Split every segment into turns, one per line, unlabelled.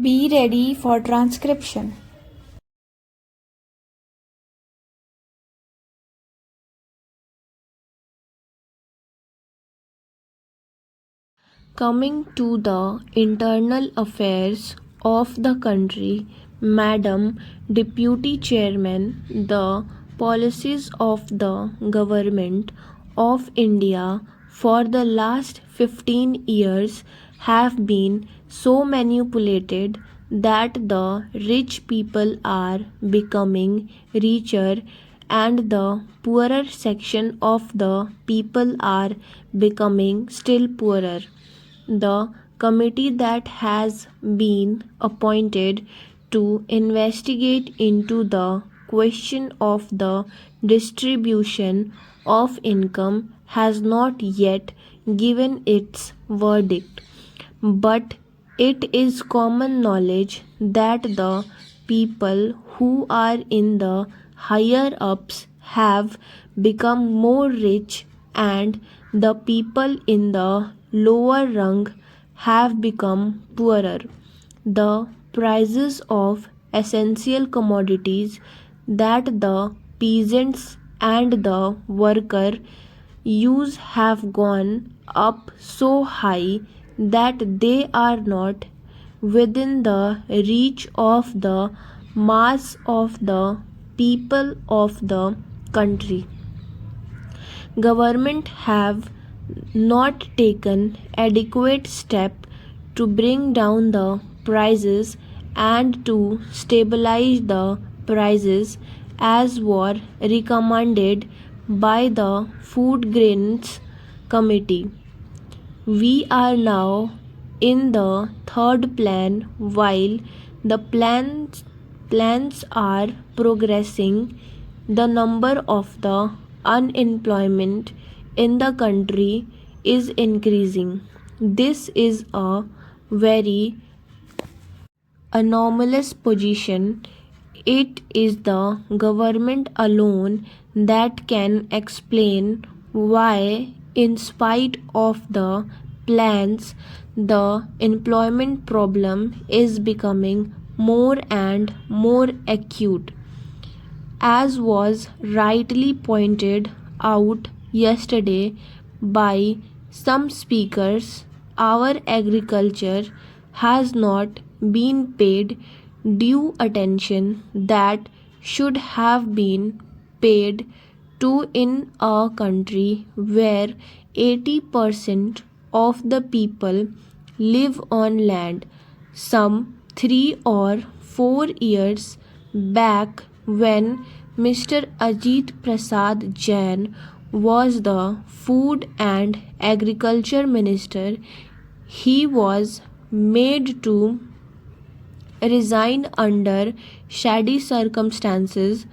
Be ready for transcription.
Coming to the internal affairs of the country, Madam Deputy Chairman, the policies of the Government of India for the last 15 years have been so manipulated that the rich people are becoming richer and the poorer section of the people are becoming still poorer. The committee that has been appointed to investigate into the question of the distribution of income has not yet given its verdict, but it is common knowledge that the people who are in the higher ups have become more rich and the people in the lower rung have become poorer. The prices of essential commodities that the peasants and the worker use have gone up so high that they are not within the reach of the mass of the people of the country. Government have not taken adequate step to bring down the prices and to stabilize the prices as were recommended by the Food Grains Committee. We are now in the third plan while the plans are progressing. The number of the unemployment in the country is increasing. This is a very anomalous position. It is the government alone that can explain why, in spite of the plans, the employment problem is becoming more and more acute. As was rightly pointed out yesterday by some speakers, our agriculture has not been paid due attention that should have been paid to in a country where 80% of the people live on land. Some 3 or 4 years back, when Mr. Ajit Prasad Jain was the Food and Agriculture Minister, he was made to resign under shady circumstances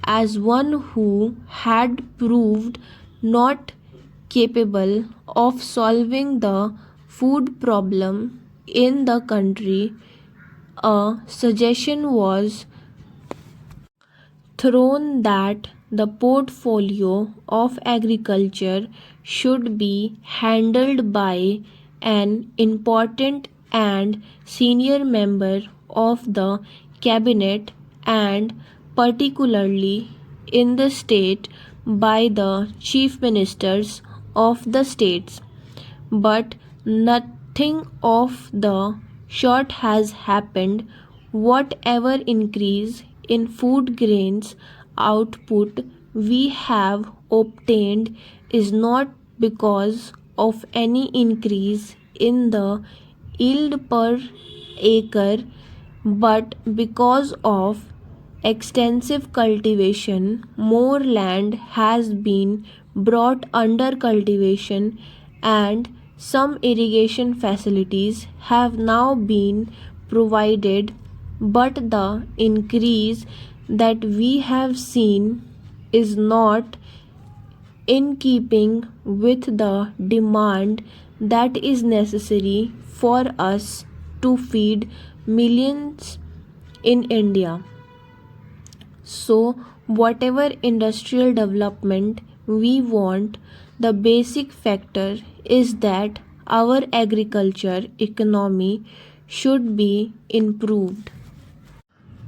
as one who had proved not capable of solving the food problem in the country. A suggestion was thrown that the portfolio of agriculture should be handled by an important and senior member of the cabinet, and particularly in the state by the chief ministers of the states. But nothing of the sort has happened. Whatever increase in food grains output we have obtained is not because of any increase in the yield per acre, but because of extensive cultivation. More land has been brought under cultivation and some irrigation facilities have now been provided, but the increase that we have seen is not in keeping with the demand that is necessary for us to feed millions in India. So, whatever industrial development we want, the basic factor is that our agriculture economy should be improved.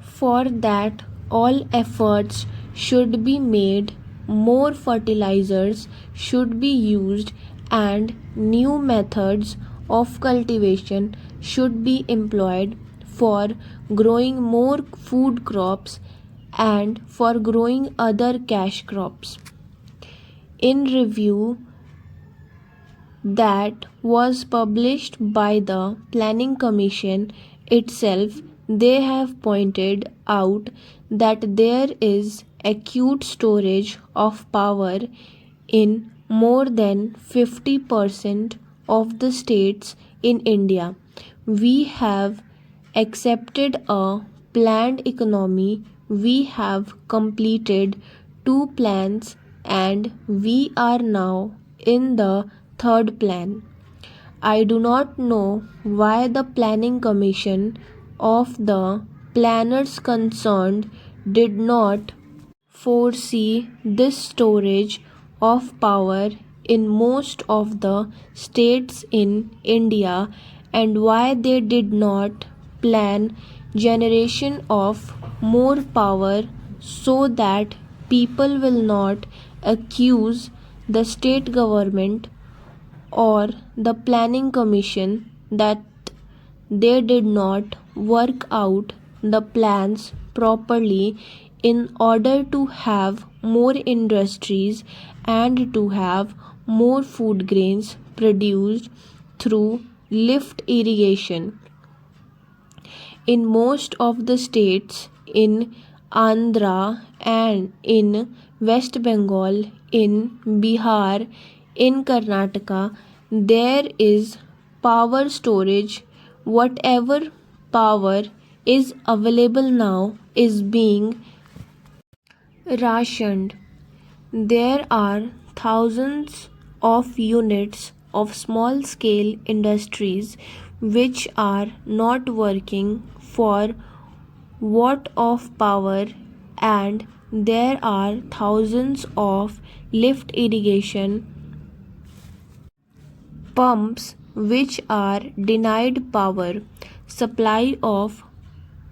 For that, all efforts should be made, more fertilizers should be used, and new methods of cultivation should be employed for growing more food crops and for growing other cash crops. In review that was published by the Planning Commission itself, they have pointed out that there is acute storage of power in more than 50% of the states in India. We have accepted a planned economy. We have completed two plans and we are now in the third plan. I do not know why the Planning Commission of the planners concerned did not foresee this storage of power in most of the states in India and why they did not plan generation of more power so that people will not accuse the state government or the planning commission that they did not work out the plans properly in order to have more industries and to have more food grains produced through lift irrigation. In most of the states in Andhra and in West Bengal, in Bihar, in Karnataka, there is power storage. Whatever power is available now is being rationed. There are thousands of units of small scale industries which are not working for watt of power, and there are thousands of lift irrigation pumps which are denied power supply of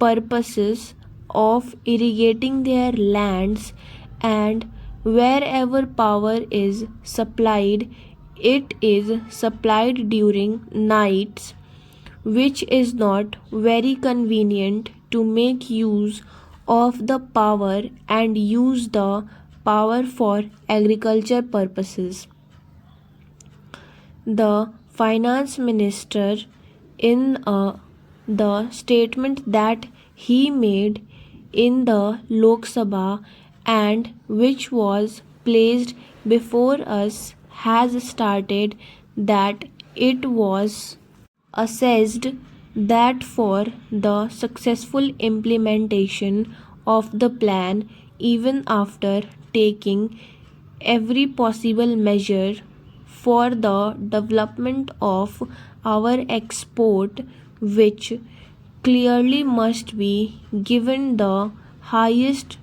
purposes of irrigating their lands, and wherever power is supplied, it is supplied during nights, which is not very convenient to make use of the power and use the power for agriculture purposes. The finance minister, in the statement that he made in the Lok Sabha and which was placed before us, has stated that it was assessed that for the successful implementation of the plan, even after taking every possible measure for the development of our export, which clearly must be given the highest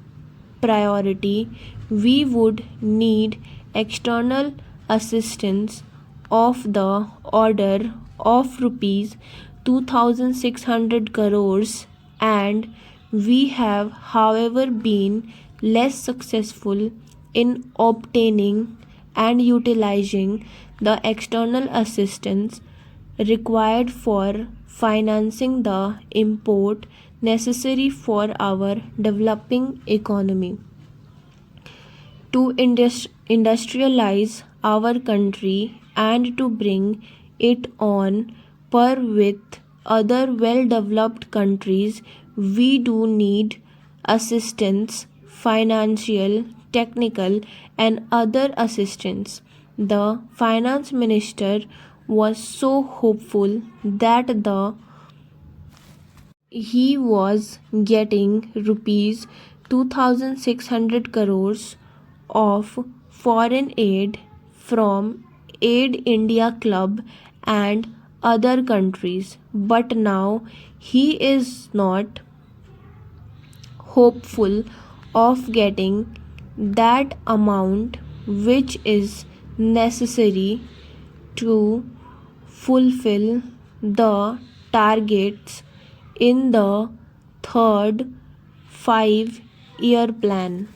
priority, we would need external assistance of the order of rupees 2600 crores, and we have however been less successful in obtaining and utilizing the external assistance required for financing the import necessary for our developing economy. To industrialize our country and to bring it on par with other well developed countries, we do need assistance, financial, technical, and other assistance. The finance minister was so hopeful that he was getting rupees 2600 crores of foreign aid from Aid India Club and other countries, but now he is not hopeful of getting that amount which is necessary to fulfill the targets in the third 5-year plan.